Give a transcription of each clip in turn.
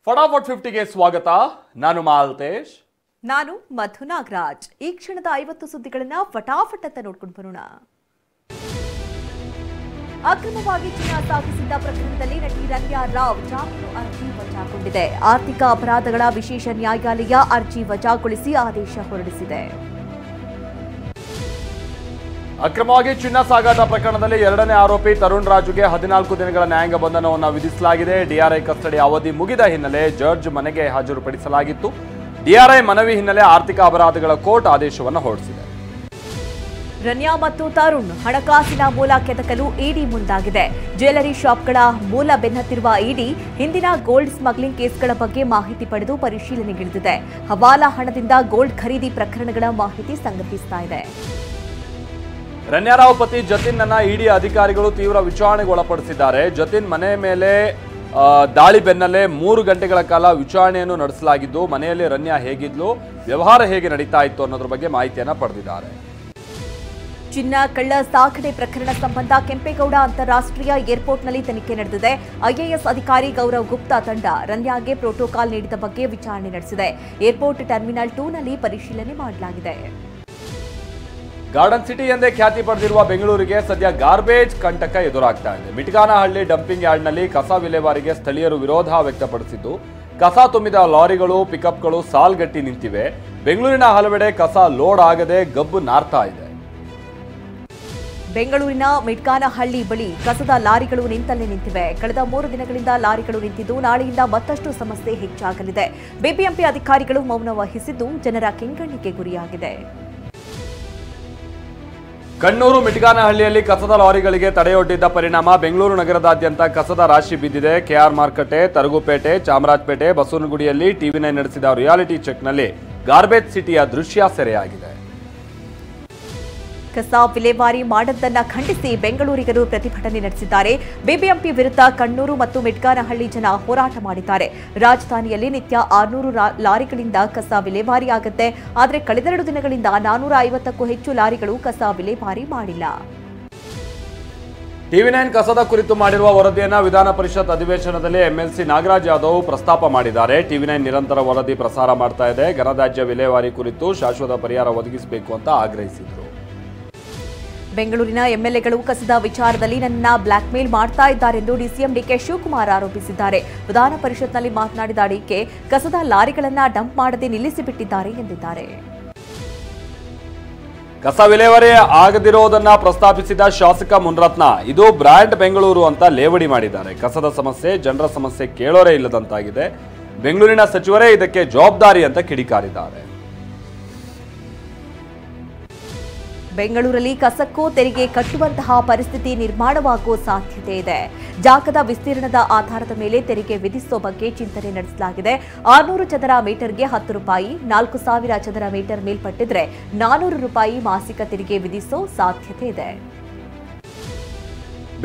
ಫಟಾಫಟ್ 50ಗೆ ಸ್ವಾಗತ. ನಾನು ಮಾಲ್ತೇಶ್. ನಾನು ಮಧು ನಾಗರಾಜ್. ಈ ಕ್ಷಣದ 50 ಸುದ್ದಿಗಳನ್ನ ಫಟಾಫಟ್ ಅಂತ ನೋಡ್ಕೊಂಡು ಬರೋಣ. ಅಕ್ರಮವಾಗಿ ಚಿನ್ನ ಸಾಗಿಸಿದ್ದ ಪ್ರಕರಣದಲ್ಲಿ ನಟಿ ರನ್ಯಾ ರಾವ್ ಜಾಮೀನು ಅರ್ಜಿ ವಜಾಗೊಂಡಿದೆ. ಆರ್ಥಿಕ ಅಪರಾಧಗಳ ವಿಶೇಷ ನ್ಯಾಯಾಲಯ ಅರ್ಜಿ ವಜಾಗೊಳಿಸಿ ಆದೇಶ ಹೊರಡಿಸಿದೆ. ಅಕ್ರಮವಾಗಿ ಚಿನ್ನ ಸಾಗಾಟ ಪ್ರಕರಣದಲ್ಲಿ ಎರಡನೇ ಆರೋಪಿ ತರುಣ್ ರಾಜುಗೆ 14 ದಿನಗಳ ನ್ಯಾಯಾಂಗ ಬಂಧನವನ್ನು ವಿಧಿಸಲಾಗಿದೆ. ಡಿಆರ್ಐ ಕಸ್ಟಡಿ ಅವಧಿ ಮುಗಿದ ಹಿನ್ನೆಲೆ ಜಡ್ಜ್ ಮನೆಗೆ ಹಾಜರುಪಡಿಸಲಾಗಿತ್ತು. ಡಿಆರ್ಐ ಮನವಿ ಹಿನ್ನೆಲೆ ಆರ್ಥಿಕ ಅಪರಾಧಗಳ ಕೋರ್ಟ್ ಆದೇಶವನ್ನು ಹೊರಡಿಸಿದೆ. ರನ್ಯಾ ಮತ್ತು ತರುಣ್ ಹಣಕಾಸಿನ ಮೂಲ ಕೆದಕಲು ಇಡಿ ಮುಂದಾಗಿದೆ. ಜ್ಯುವೆಲರಿ ಶಾಪ್ಗಳ ಮೂಲ ಬೆನ್ನತ್ತಿರುವ ಇಡಿ ಹಿಂದಿನ ಗೋಲ್ಡ್ ಸ್ಮಗ್ಲಿಂಗ್ ಕೇಸ್ಗಳ ಬಗ್ಗೆ ಮಾಹಿತಿ ಪಡೆದು ಪರಿಶೀಲನೆಗಿಳಿದಿದೆ. ಹವಾಲಾ ಹಣದಿಂದ ಗೋಲ್ಡ್ ಖರೀದಿ ಪ್ರಕರಣಗಳ ಮಾಹಿತಿ ಸಂಗ್ರಹಿಸ್ತಾ ಇದೆ. ರನ್ಯಾರಾವ್ ಪತಿ ಜತಿನ್ ನನ್ನ ಇಡಿ ಅಧಿಕಾರಿಗಳು ತೀವ್ರ ವಿಚಾರಣೆಗೆ ಒಳಪಡಿಸಿದ್ದಾರೆ. ಜತಿನ್ ಮನೆ ಮೇಲೆ ದಾಳಿ ಬೆನ್ನಲ್ಲೇ 3 ಗಂಟೆಗಳ ಕಾಲ ವಿಚಾರಣೆಯನ್ನು ನಡೆಸಲಾಗಿದ್ದು, ಮನೆಯಲ್ಲಿ ರನ್ಯಾ ಹೇಗಿದ್ಲು, ವ್ಯವಹಾರ ಹೇಗೆ ನಡೀತಾ ಇತ್ತು ಅನ್ನೋದ್ರ ಬಗ್ಗೆ ಮಾಹಿತಿಯನ್ನ ಪಡೆದಿದ್ದಾರೆ. ಚಿನ್ನ ಕಳ್ಳ ಸಾಗಣೆ ಪ್ರಕರಣ ಸಂಬಂಧ ಕೆಂಪೇಗೌಡ ಅಂತಾರಾಷ್ಟ್ರೀಯ ಏರ್ಪೋರ್ಟ್ನಲ್ಲಿ ತನಿಖೆ ನಡೆದಿದೆ. ಐಎಎಸ್ ಅಧಿಕಾರಿ ಗೌರವ್ ಗುಪ್ತಾ ತಂಡ ರನ್ಯಾಗೆ ಪ್ರೋಟೋಕಾಲ್ ನೀಡಿದ ಬಗ್ಗೆ ವಿಚಾರಣೆ ನಡೆಸಿದೆ. ಏರ್ಪೋರ್ಟ್ ಟರ್ಮಿನಲ್ 2ನಲ್ಲಿ ಪರಿಶೀಲನೆ ಮಾಡಲಾಗಿದೆ. ಗಾರ್ಡನ್ ಸಿಟಿ ಎಂದೇ ಖ್ಯಾತಿ ಪಡೆದಿರುವ ಬೆಂಗಳೂರಿಗೆ ಸದ್ಯ ಗಾರ್ಬೇಜ್ ಕಂಟಕ ಎದುರಾಗ್ತಾ ಇದೆ. ಮಿಟ್ಗಾನಹಳ್ಳಿ ಡಂಪಿಂಗ್ ಯಾರ್ಡ್ನಲ್ಲಿ ಕಸ ವಿಲೇವಾರಿಗೆ ಸ್ಥಳೀಯರು ವಿರೋಧ ವ್ಯಕ್ತಪಡಿಸಿದ್ದು, ಕಸ ತುಂಬಿದ ಲಾರಿಗಳು, ಪಿಕಪ್ಗಳು ಸಾಲ್ಗಟ್ಟಿ ನಿಂತಿವೆ. ಬೆಂಗಳೂರಿನ ಹಲವೆಡೆ ಕಸ ಲೋಡ್ ಆಗದೆ ಗಬ್ಬು ನಾರ್ತಾ ಇದೆ. ಬೆಂಗಳೂರಿನ ಮಿಟ್ಗಾನಹಳ್ಳಿ ಬಳಿ ಕಸದ ಲಾರಿಗಳು ನಿಂತಲ್ಲೇ ನಿಂತಿವೆ. ಕಳೆದ 3 ದಿನಗಳಿಂದ ಲಾರಿಗಳು ನಿಂತಿದ್ದು, ನಾಳೆಯಿಂದ ಮತ್ತಷ್ಟು ಸಮಸ್ಯೆ ಹೆಚ್ಚಾಗಲಿದೆ. ಬಿಬಿಎಂಪಿ ಅಧಿಕಾರಿಗಳು ಮೌನ ವಹಿಸಿದ್ದು ಜನರ ಕೆಂಗಣ್ಣಿಗೆ ಗುರಿಯಾಗಿದೆ. ಕಣ್ಣೂರು ಮಿಟ್ಗಾನಹಳ್ಳಿಯಲ್ಲಿ ಕಸದ ಲಾರಿಗಳಿಗೆ ತಡೆಯೊಡ್ಡಿದ್ದ ಪರಿಣಾಮ ಬೆಂಗಳೂರು ನಗರದಾದ್ಯಂತ ಕಸದ ರಾಶಿ ಬಿದ್ದಿದೆ. ಕೆಆರ್ ಮಾರುಕಟ್ಟೆ, ತರಗುಪೇಟೆ, ಚಾಮರಾಜಪೇಟೆ, ಬಸವನಗುಡಿಯಲ್ಲಿ ಟಿವಿ9 ನಡೆಸಿದ ರಿಯಾಲಿಟಿ ಚೆಕ್ನಲ್ಲಿ ಗಾರ್ಬೇಜ್ ಸಿಟಿಯ ದೃಶ್ಯ ಸೆರೆಯಾಗಿದೆ. ಕಸ ವಿಲೇವಾರಿ ಮಾಡದ್ದನ್ನ ಖಂಡಿಸಿ ಬೆಂಗಳೂರಿಗರು ಪ್ರತಿಭಟನೆ ನಡೆಸಿದ್ದಾರೆ. ಬಿಬಿಎಂಪಿ ವಿರುದ್ಧ ಕಣ್ಣೂರು ಮತ್ತು ಮಿಟ್ಗಾನಹಳ್ಳಿ ಜನ ಹೋರಾಟ ಮಾಡಿದ್ದಾರೆ. ರಾಜಧಾನಿಯಲ್ಲಿ ನಿತ್ಯ 600 ಲಾರಿಗಳಿಂದ ಕಸ ವಿಲೇವಾರಿ ಆಗುತ್ತೆ. ಆದರೆ ಕಳೆದ 2 ದಿನಗಳಿಂದ 450ಕ್ಕೂ ಹೆಚ್ಚು ಲಾರಿಗಳು ಕಸ ವಿಲೇವಾರಿ ಮಾಡಿಲ್ಲ. ಟಿವಿ9 ಕಸದ ಕುರಿತು ಮಾಡಿರುವ ವರದಿಯನ್ನ ವಿಧಾನ ಪರಿಷತ್ ಅಧಿವೇಶನದಲ್ಲಿ ಎಂಎಲ್ಸಿ ನಾಗರಾಜ್ ಯಾದವ್ ಪ್ರಸ್ತಾಪ ಮಾಡಿದ್ದಾರೆ. ಟಿವಿ9 ನಿರಂತರ ವರದಿ ಪ್ರಸಾರ ಮಾಡ್ತಾ ಇದೆ. ಘನತ್ಯಾಜ್ಯ ವಿಲೇವಾರಿ ಕುರಿತು ಶಾಶ್ವತ ಪರಿಹಾರ ಒದಗಿಸಬೇಕು ಅಂತ ಆಗ್ರಹಿಸಿದರು. ಬೆಂಗಳೂರಿನ ಎಂಎಲ್ಎಗಳು ಕಸದ ವಿಚಾರದಲ್ಲಿ ನನ್ನ ಬ್ಲಾಕ್ ಮೇಲ್ ಮಾಡ್ತಾ ಇದ್ದಾರೆಂದು ಡಿಸಿಎಂ ಡಿಕೆ ಶಿವಕುಮಾರ್ ಆರೋಪಿಸಿದ್ದಾರೆ. ವಿಧಾನ ಪರಿಷತ್ನಲ್ಲಿ ಮಾತನಾಡಿದ ಡಿಕೆ ಕಸದ ಲಾರಿಗಳನ್ನ ಡಂಪ್ ಮಾಡದೆ ನಿಲ್ಲಿಸಿಬಿಟ್ಟಿದ್ದಾರೆ ಎಂದಿದ್ದಾರೆ. ಕಸ ವಿಲೇವಾರಿ ಆಗದಿರೋದನ್ನ ಪ್ರಸ್ತಾಪಿಸಿದ ಶಾಸಕ ಮುನ್ರತ್ನ, ಇದು ಬ್ರ್ಯಾಂಡ್ ಬೆಂಗಳೂರು ಅಂತ ಲೇವಡಿ ಮಾಡಿದ್ದಾರೆ. ಕಸದ ಸಮಸ್ಯೆ ಜನರ ಸಮಸ್ಯೆ ಕೇಳೋರೇ ಇಲ್ಲದಂತಾಗಿದೆ. ಬೆಂಗಳೂರಿನ ಸಚಿವರೇ ಇದಕ್ಕೆ ಜವಾಬ್ದಾರಿ ಅಂತ ಕಿಡಿಕಾರಿದ್ದಾರೆ. ಬೆಂಗಳೂರಲ್ಲಿ ಕಸಕ್ಕೂ ತೆರಿಗೆ ಕಟ್ಟುವಂತಹ ಪರಿಸ್ಥಿತಿ ನಿರ್ಮಾಣವಾಗುವ ಸಾಧ್ಯತೆ ಇದೆ. ಜಾಗದ ವಿಸ್ತೀರ್ಣದ ಆಧಾರದ ಮೇಲೆ ತೆರಿಗೆ ವಿಧಿಸುವ ಬಗ್ಗೆ ಚಿಂತನೆ ನಡೆಸಲಾಗಿದೆ. 600 ಚದರ ಮೀಟರ್ಗೆ 10 ರೂಪಾಯಿ, 4000 ಚದರ ಮೀಟರ್ ಮೇಲ್ಪಟ್ಟಿದ್ರೆ 400 ರೂಪಾಯಿ ಮಾಸಿಕ ತೆರಿಗೆ ವಿಧಿಸೋ ಸಾಧ್ಯತೆ ಇದೆ.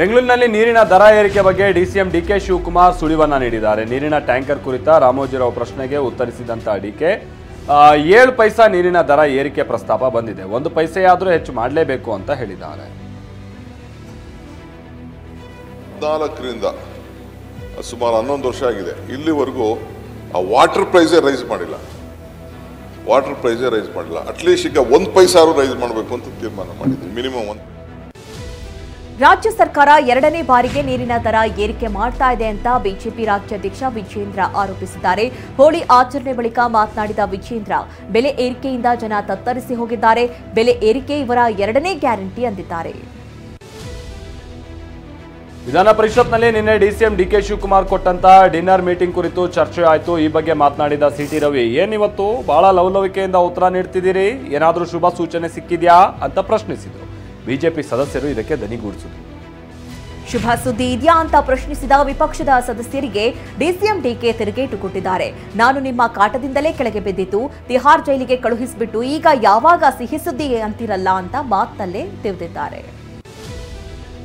ಬೆಂಗಳೂರಿನಲ್ಲಿ ನೀರಿನ ದರ ಏರಿಕೆ ಬಗ್ಗೆ ಡಿಸಿಎಂ ಡಿಕೆ ಶಿವಕುಮಾರ್ ಸುಳಿವನ್ನ ನೀಡಿದ್ದಾರೆ. ನೀರಿನ ಟ್ಯಾಂಕರ್ ಕುರಿತ ರಾಮೋಜಿರಾವ್ ಪ್ರಶ್ನೆಗೆ ಉತ್ತರಿಸಿದಂತ ಡಿಕೆ 7 ಪೈಸಾ ನೀರಿನ ದರ ಏರಿಕೆ ಪ್ರಸ್ತಾಪ ಬಂದಿದೆ. 1 ಪೈಸೆಯಾದರೂ ಹೆಚ್ಚು ಮಾಡಲೇಬೇಕು ಅಂತ ಹೇಳಿದ್ದಾರೆ. 14ರಿಂದ ಸುಮಾರು 11 ವರ್ಷ ಆಗಿದೆ, ಇಲ್ಲಿವರೆಗೂ ಆ ವಾಟರ್ ಪ್ರೈಸೇ ರೈಸ್ ಮಾಡಿಲ್ಲ. ಅಟ್ಲೀಸ್ಟ್ ಈಗ 1 ಪೈಸಾ ರೈಸ್ ಮಾಡಬೇಕು ಅಂತ ತೀರ್ಮಾನ ಮಾಡಿದ್ವಿ. ಮಿನಿಮಮ್ 1. ರಾಜ್ಯ ಸರ್ಕಾರ 2ನೇ ಬಾರಿಗೆ ನೀರಿನ ದರ ಏರಿಕೆ ಮಾಡ್ತಾ ಇದೆ ಅಂತ ಬಿಜೆಪಿ ರಾಜ್ಯಾಧ್ಯಕ್ಷ ವಿಜೇಂದ್ರ ಆರೋಪಿಸಿದ್ದಾರೆ. ಹೋಳಿ ಆಚರಣೆ ಬಳಿಕ ಮಾತನಾಡಿದ ವಿಜೇಂದ್ರ, ಬೆಲೆ ಏರಿಕೆಯಿಂದ ಜನ ತತ್ತರಿಸಿ ಹೋಗಿದ್ದಾರೆ. ಬೆಲೆ ಏರಿಕೆ ಇವರ 2ನೇ ಗ್ಯಾರಂಟಿ ಅಂದಿದ್ದಾರೆ. ವಿಧಾನ ಪರಿಷತ್ನಲ್ಲಿ ನಿನ್ನೆ ಡಿಸಿಎಂ ಡಿಕೆ ಶಿವಕುಮಾರ್ ಕೊಟ್ಟಂತ ಡಿನ್ನರ್ ಮೀಟಿಂಗ್ ಕುರಿತು ಚರ್ಚೆ ಆಯಿತು. ಈ ಬಗ್ಗೆ ಮಾತನಾಡಿದ ಸಿಟಿ ರವಿ, ಏನಿವತ್ತು ಬಹಳ ಲವಲವಿಕೆಯಿಂದ ಉತ್ತರ ನೀಡ್ತಿದ್ದೀರಿ, ಏನಾದರೂ ಶುಭ ಸೂಚನೆ ಸಿಕ್ಕಿದ್ಯಾ ಅಂತ ಪ್ರಶ್ನಿಸಿದರು. ಬಿಜೆಪಿ ಸದಸ್ಯರು ಇದಕ್ಕೆ ದನಿಗೂಡಿಸಿದರು. ಶುಭ ಸುದ್ದಿ ಇದೆಯಾ ಅಂತ ಪ್ರಶ್ನಿಸಿದ ವಿಪಕ್ಷದ ಸದಸ್ಯರಿಗೆ ಡಿಸಿಎಂ ಡಿಕೆ ತಿರುಗೇಟು ಕೊಟ್ಟಿದ್ದಾರೆ. ನಾನು ನಿಮ್ಮ ಕಾಟದಿಂದಲೇ ಕೆಳಗೆ ಬಿದ್ದಿತ್ತು, ತಿಹಾರ್ ಜೈಲಿಗೆ ಕಳುಹಿಸಿಬಿಟ್ಟು ಈಗ ಯಾವಾಗ ಸಿಹಿ ಸುದ್ದಿ ಅಂತಿರಲ್ಲ ಅಂತ ಮಾತಲ್ಲೇ ತಿವಿದಿದ್ದಾರೆ.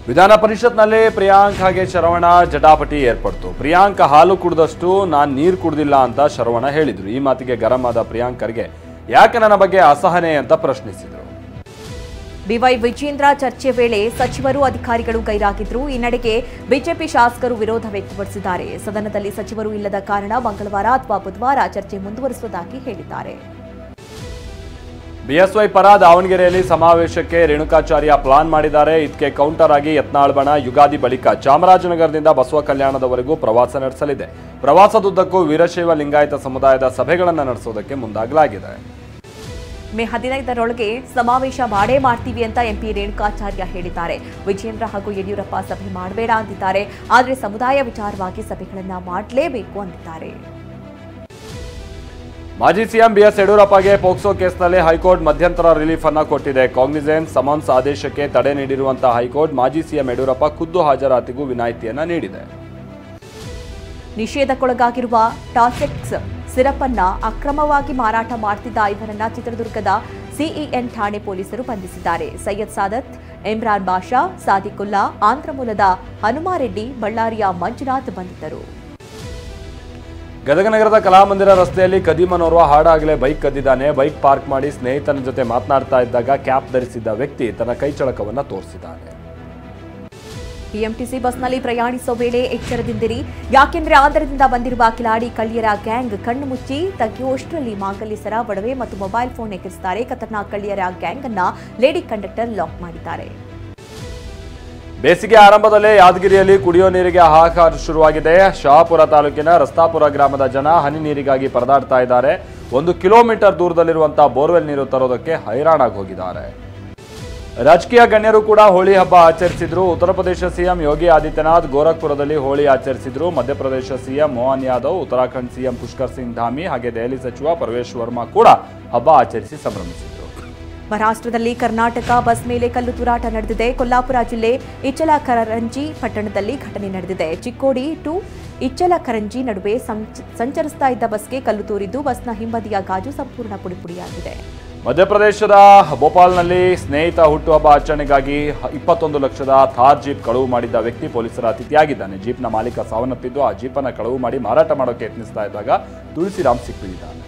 ವಿಧಾನ ಪರಿಷತ್ನಲ್ಲಿ ಪ್ರಿಯಾಂಕ್ ಹಾಗೆ ಶರವಣ ಜಟಾಪಟಿ ಏರ್ಪಡ್ತು. ಪ್ರಿಯಾಂಕ್ ಹಾಲು ಕುಡಿದಷ್ಟು ನಾನು ನೀರು ಕುಡಿದಿಲ್ಲ ಅಂತ ಶರವಣ ಹೇಳಿದ್ರು. ಈ ಮಾತಿಗೆ ಗರಂ ಆದ ಪ್ರಿಯಾಂಕರ್ಗೆ ಯಾಕೆ ನನ್ನ ಬಗ್ಗೆ ಅಸಹನೆ ಅಂತ ಪ್ರಶ್ನಿಸಿದರು. ಬಿವೈ ವಿಜೇಂದ್ರ ಚರ್ಚೆ ವೇಳೆ ಸಚಿವರು ಅಧಿಕಾರಿಗಳು ಗೈರಾಗಿದ್ರು. ಈ ನಡೆಗೆ ಬಿಜೆಪಿ ಶಾಸಕರು ವಿರೋಧ ವ್ಯಕ್ತಪಡಿಸಿದ್ದಾರೆ. ಸದನದಲ್ಲಿ ಸಚಿವರು ಇಲ್ಲದ ಕಾರಣ ಮಂಗಳವಾರ ಅಥವಾ ಬುಧವಾರ ಚರ್ಚೆ ಮುಂದುವರಿಸುವುದಾಗಿ ಹೇಳಿದ್ದಾರೆ. ಬಿಎಸ್ವೈ ಪರ ದಾವಣಗೆರೆಯಲ್ಲಿ ಸಮಾವೇಶಕ್ಕೆ ರೇಣುಕಾಚಾರ್ಯ ಪ್ಲಾನ್ ಮಾಡಿದ್ದಾರೆ. ಇದಕ್ಕೆ ಕೌಂಟರ್ ಆಗಿ ಯತ್ನಾಳ್ ಬಣ ಯುಗಾದಿ ಬಳಿಕ ಚಾಮರಾಜನಗರದಿಂದ ಬಸವ ಕಲ್ಯಾಣದವರೆಗೂ ಪ್ರವಾಸ ನಡೆಸಲಿದೆ. ಪ್ರವಾಸದುದ್ದಕ್ಕೂ ವೀರಶೈವ ಲಿಂಗಾಯತ ಸಮುದಾಯದ ಸಭೆಗಳನ್ನು ನಡೆಸುವುದಕ್ಕೆ ಮುಂದಾಗಲಾಗಿದೆ. ಮೇ 15ರೊಳಗೆ ಸಮಾವೇಶ ಮಾಡೇ ಮಾಡ್ತೀವಿ ಅಂತ ಎಂಪಿ ರೇಣುಕಾಚಾರ್ಯ ಹೇಳಿದ್ದಾರೆ. ವಿಜೇಂದ್ರ ಹಾಗೂ ಯಡಿಯೂರಪ್ಪ ಸಭೆ ಮಾಡಬೇಡ ಅಂದಿದ್ದಾರೆ. ಆದರೆ ಸಮುದಾಯ ವಿಚಾರವಾಗಿ ಸಭೆಗಳನ್ನ ಮಾಡಲೇಬೇಕು ಅಂದಿದ್ದಾರೆ. ಮಾಜಿ ಸಿಎಂ ಬಿಎಸ್ ಯಡಿಯೂರಪ್ಪಗೆ ಪೋಕ್ಸೋ ಕೇಸ್ನಲ್ಲಿ ಹೈಕೋರ್ಟ್ ಮಧ್ಯಂತರ ರಿಲೀಫ್ ಅನ್ನು ಕೊಟ್ಟಿದೆ. ಕಾಗ್ನಿಸೆನ್ಸ್ ಸಮನ್ಸ್ ಆದೇಶಕ್ಕೆ ತಡೆ ನೀಡಿರುವಂತಹ ಹೈಕೋರ್ಟ್ ಮಾಜಿ ಸಿಎಂ ಯಡಿಯೂರಪ್ಪ ಖುದ್ದು ಹಾಜರಾತಿಗೂ ವಿನಾಯಿತಿಯನ್ನ ನೀಡಿದೆ. ನಿಷೇಧಕ್ಕೊಳಗಾಗಿರುವ ಟಾಸೆಕ್ಸ್ ಸಿರಪ್ ಅನ್ನ ಅಕ್ರಮವಾಗಿ ಮಾರಾಟ ಮಾಡ್ತಿದ್ದ ಐವರನ್ನ ಚಿತ್ರದುರ್ಗದ ಸಿಇಎನ್ ಠಾಣೆ ಪೊಲೀಸರು ಬಂಧಿಸಿದ್ದಾರೆ. ಸೈಯದ್ ಸಾದತ್, ಇಮ್ರಾನ್ ಬಾಷಾ, ಸಾದಿಕುಲ್ಲಾ, ಆಂಧ್ರ ಮೂಲದ ಹನುಮಾರೆಡ್ಡಿ, ಬಳ್ಳಾರಿಯ ಮಂಜುನಾಥ್ ಬಂಧಿತರು. ಗದಗ ನಗರದ ಕಲಾಮಂದಿರ ರಸ್ತೆಯಲ್ಲಿ ಕದೀಮನೋರ್ವ ಹಾಡಾಗಲೇ ಬೈಕ್ ಕದ್ದಿದ್ದಾನೆ. ಬೈಕ್ ಪಾರ್ಕ್ ಮಾಡಿ ಸ್ನೇಹಿತನ ಜೊತೆ ಮಾತನಾಡ್ತಾ ಇದ್ದಾಗ ಕ್ಯಾಪ್ ಧರಿಸಿದ್ದ ವ್ಯಕ್ತಿ ತನ್ನ ಕೈಚಳಕವನ್ನು ತೋರಿಸಿದ್ದಾನೆ. ಬಿಎಂಟಿಸಿ ಬಸ್ನಲ್ಲಿ ಪ್ರಯಾಣಿಸೋ ವೇಳೆ ಎಚ್ಚರದಿಂದಿರಿ. ಯಾಕೆಂದ್ರೆ ಆಂಧ್ರದಿಂದ ಬಂದಿರುವ ಕಿಲಾಡಿ ಕಳ್ಳಿಯರ ಗ್ಯಾಂಗ್ ಕಣ್ಣು ಮುಚ್ಚಿ ತೆಗೆಯುವಷ್ಟರಲ್ಲಿ ಮಾಂಗಲ್ಯ ಸರ, ಒಡವೆ ಮತ್ತು ಮೊಬೈಲ್ ಫೋನ್ ಎಗರಿಸಿದ್ದಾರೆ. ಖತರ್ನಾಕ್ ಕಳ್ಳಿಯರ ಗ್ಯಾಂಗ್ ಅನ್ನ ಲೇಡಿ ಕಂಡಕ್ಟರ್ ಲಾಕ್ ಮಾಡಿದ್ದಾರೆ. ಬೇಸಿಗೆ ಆರಂಭದಲ್ಲೇ ಯಾದಗಿರಿಯಲ್ಲಿ ಕುಡಿಯೋ ನೀರಿಗೆ ಹಾಹಾಕಾರ ಶುರುವಾಗಿದೆ. ಶಹಾಪುರ ತಾಲೂಕಿನ ರಸ್ತಾಪುರ ಗ್ರಾಮದ ಜನ ಹನಿ ನೀರಿಗಾಗಿ ಪರದಾಡ್ತಾ ಇದ್ದಾರೆ. 1 ಕಿಲೋಮೀಟರ್ ದೂರದಲ್ಲಿರುವಂತಹ ಬೋರ್ವೆಲ್ ನೀರು ತರೋದಕ್ಕೆ ಹೈರಾಣಾಗಿ ಹೋಗಿದ್ದಾರೆ. ರಾಜಕೀಯ ಗಣ್ಯರು ಕೂಡ ಹೋಳಿ ಹಬ್ಬ ಆಚರಿಸಿದ್ರು. ಉತ್ತರ ಪ್ರದೇಶ ಸಿಎಂ ಯೋಗಿ ಆದಿತ್ಯನಾಥ್ ಗೋರಖ್ಪುರದಲ್ಲಿ ಹೋಳಿ ಆಚರಿಸಿದ್ರು. ಮಧ್ಯಪ್ರದೇಶ ಸಿಎಂ ಮೋಹನ್ ಯಾದವ್, ಉತ್ತರಾಖಂಡ್ ಸಿಎಂ ಪುಷ್ಕರ್ ಸಿಂಗ್ ಧಾಮಿ ಹಾಗೆ ದೆಹಲಿ ಸಚಿವ ಪರಮೇಶ್ ವರ್ಮಾ ಕೂಡ ಹಬ್ಬ ಆಚರಿಸಿ ಸಂಭ್ರಮಿಸಿದರು. ಮಹಾರಾಷ್ಟ್ರದಲ್ಲಿ ಕರ್ನಾಟಕ ಬಸ್ ಮೇಲೆ ಕಲ್ಲು ತೂರಾಟ ನಡೆದಿದೆ. ಕೊಲ್ಲಾಪುರ ಜಿಲ್ಲೆ ಇಚ್ಚಲಕರಂಜಿ ಪಟ್ಟಣದಲ್ಲಿ ಘಟನೆ ನಡೆದಿದೆ. ಚಿಕ್ಕೋಡಿ ಟು ಇಚ್ಚಲಕರಂಜಿ ನಡುವೆ ಸಂಚರಿಸ್ತಾ ಇದ್ದ ಬಸ್ಗೆ ಕಲ್ಲು ತೂರಿದ್ದು ಬಸ್ನ ಹಿಂಬದಿಯ ಗಾಜು ಸಂಪೂರ್ಣ ಪುಡಿಪುಡಿಯಾಗಿದೆ. ಮಧ್ಯಪ್ರದೇಶದ ಭೋಪಾಲ್ನಲ್ಲಿ ಸ್ನೇಹಿತ ಹುಟ್ಟುಹಬ್ಬ ಆಚರಣೆಗಾಗಿ 21 ಲಕ್ಷದ ಥಾರ್ ಜೀಪ್ ಕಳವು ಮಾಡಿದ್ದ ವ್ಯಕ್ತಿ ಪೊಲೀಸರ ಅತಿಥಿಯಾಗಿದ್ದಾನೆ. ಜೀಪ್ನ ಮಾಲೀಕ ಸಾವನ್ನಪ್ಪಿದ್ದು ಆ ಜೀಪನ್ನು ಕಳವು ಮಾಡಿ ಮಾರಾಟ ಮಾಡೋಕೆ ಯತ್ನಿಸ್ತಾ ಇದ್ದಾಗ ತುಳಸಿರಾಮ್ ಸಿಕ್ಕಿಬಿದ್ದಿದ್ದಾನೆ.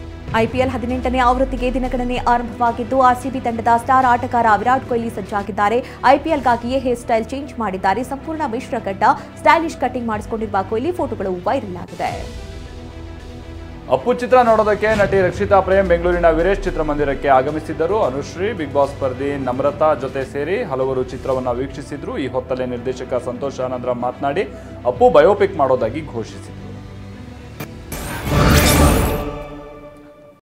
ಐಪಿಎಲ್ 18ನೇ ಆವೃತ್ತಿಗೆ ದಿನಗಣನೆ ಆರಂಭವಾಗಿದ್ದು ಆರ್ಸಿಬಿ ತಂಡದ ಸ್ಟಾರ್ ಆಟಗಾರ ವಿರಾಟ್ ಕೊಹ್ಲಿ ಸಜ್ಜಾಗಿದ್ದಾರೆ. ಐಪಿಎಲ್ಗಾಗಿಯೇ ಹೇರ್ ಸ್ಟೈಲ್ ಚೇಂಜ್ ಮಾಡಿದ್ದಾರೆ. ಸಂಪೂರ್ಣ ಮಿಶ್ರಗಡ್ಡ ಸ್ಟೈಲಿಶ್ ಕಟಿಂಗ್ ಮಾಡಿಸಿಕೊಂಡಿರುವ ಕೊಹ್ಲಿ ಫೋಟೋಗಳು ವೈರಲ್ ಆಗಿದೆ. ಅಪ್ಪು ಚಿತ್ರ ನೋಡೋದಕ್ಕೆ ನಟಿ ರಕ್ಷಿತಾ ಪ್ರೇಮ್ ಬೆಂಗಳೂರಿನ ವೀರೇಶ್ ಚಿತ್ರಮಂದಿರಕ್ಕೆ ಆಗಮಿಸಿದ್ದರು. ಅನುಶ್ರೀ, ಬಿಗ್ ಬಾಸ್ ಸ್ಪರ್ಧಿ ನಮ್ರತಾ ಜೊತೆ ಸೇರಿ ಹಲವರು ಚಿತ್ರವನ್ನು ವೀಕ್ಷಿಸಿದ್ರು. ಈ ಹೊತ್ತಲ್ಲೇ ನಿರ್ದೇಶಕ ಸಂತೋಷ್ ಆನಂದರಾಮ್ ಮಾತನಾಡಿ ಅಪ್ಪು ಬಯೋಪಿಕ್ ಮಾಡೋದಾಗಿ ಘೋಷಿಸಿದರು.